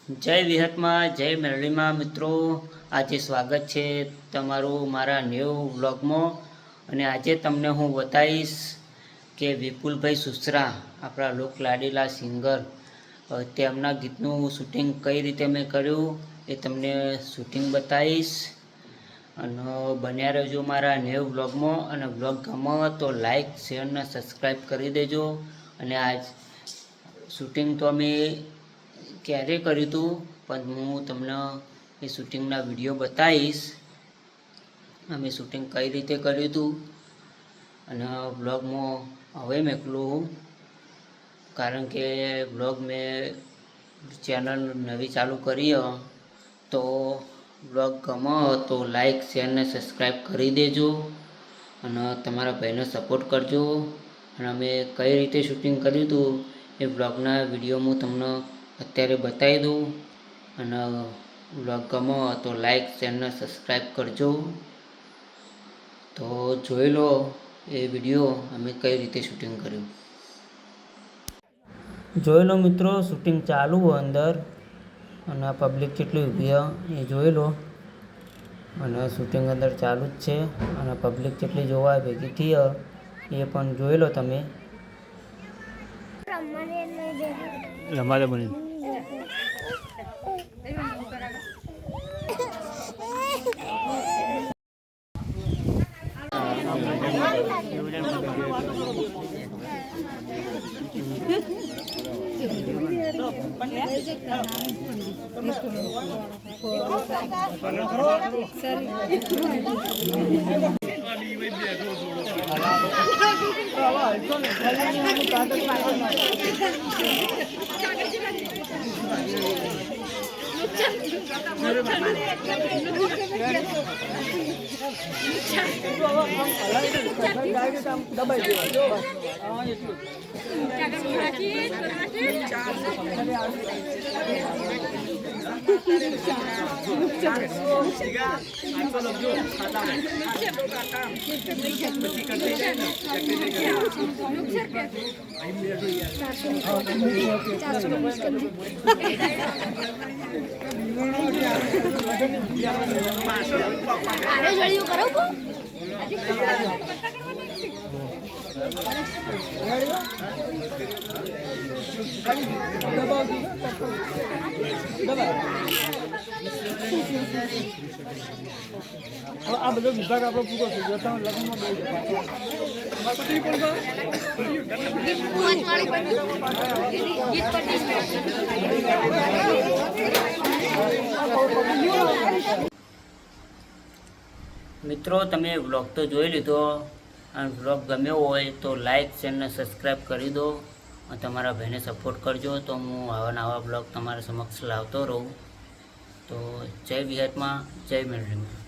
જય વિહતમાં જય મેરડીમાં મિત્રો, આજે સ્વાગત છે તમારું મારા ન્યૂ વ્લોગમાં। અને આજે તમને હું બતાવીશ કે વિપુલભાઈ સુસરા, આપણા લોકલાડીલા સિંગર, તેમના ગીતનું શૂટિંગ કઈ રીતે મેં કર્યું એ તમને શૂટિંગ બતાવીશ। અને બન્યા રહેજો મારા ન્યૂ વ્લોગમાં। અને વ્લોગ ગમે તો લાઈક શેર અને સબસ્ક્રાઈબ કરી દેજો। અને આજ શૂટિંગ તો અમે ક્યારે કર્યું હતું પણ હું તમને એ શૂટિંગના વિડીયો બતાવીશ, અમે શૂટિંગ કઈ રીતે કર્યું હતું। અને બ્લોગમાં હવે મોકલું, કારણ કે બ્લોગ મેં ચેનલ નવી ચાલુ કરી તો બ્લોગ ગમે તો લાઈક શેર અને સબસ્ક્રાઈબ કરી દેજો અને તમારા ભાઈને સપોર્ટ કરજો। અને અમે કઈ રીતે શૂટિંગ કર્યું હતું એ બ્લોગના વિડીયો હું તમને અત્યારે બતાવી દઉં। અને બ્લોગ ગમે તો લાઈક શેર અને સબસ્ક્રાઈબ કરજો। તો જોઈ લો એ વિડીયો અમે કઈ રીતે શૂટિંગ કર્યું। જોઈ લો મિત્રો, શૂટિંગ ચાલુ અંદર અને પબ્લિક કેટલી ઊભી એ જોઈ લો। અને શૂટિંગ અંદર ચાલુ જ છે અને પબ્લિક કેટલી જોવા ભેગી થઈ એ પણ જોઈ લો તમે। રમાડે બની આ બધો વિભાગ આપણો પૂરો થઈ ગયો, લગ્નમાં મિત્રો તમે વ્લોગ તો જોઈ લીધો અને વ્લોગ ગમ્યો હોય તો લાઈક શેર અને સબસ્ક્રાઈબ કરી દો અને તમારા ભાઈને સપોર્ટ કરજો, તો હું આવા નવા વ્લોગ તમારા સમક્ષ લાવતો રહું। તો જય વિહતમાં જય મેરડીમાં।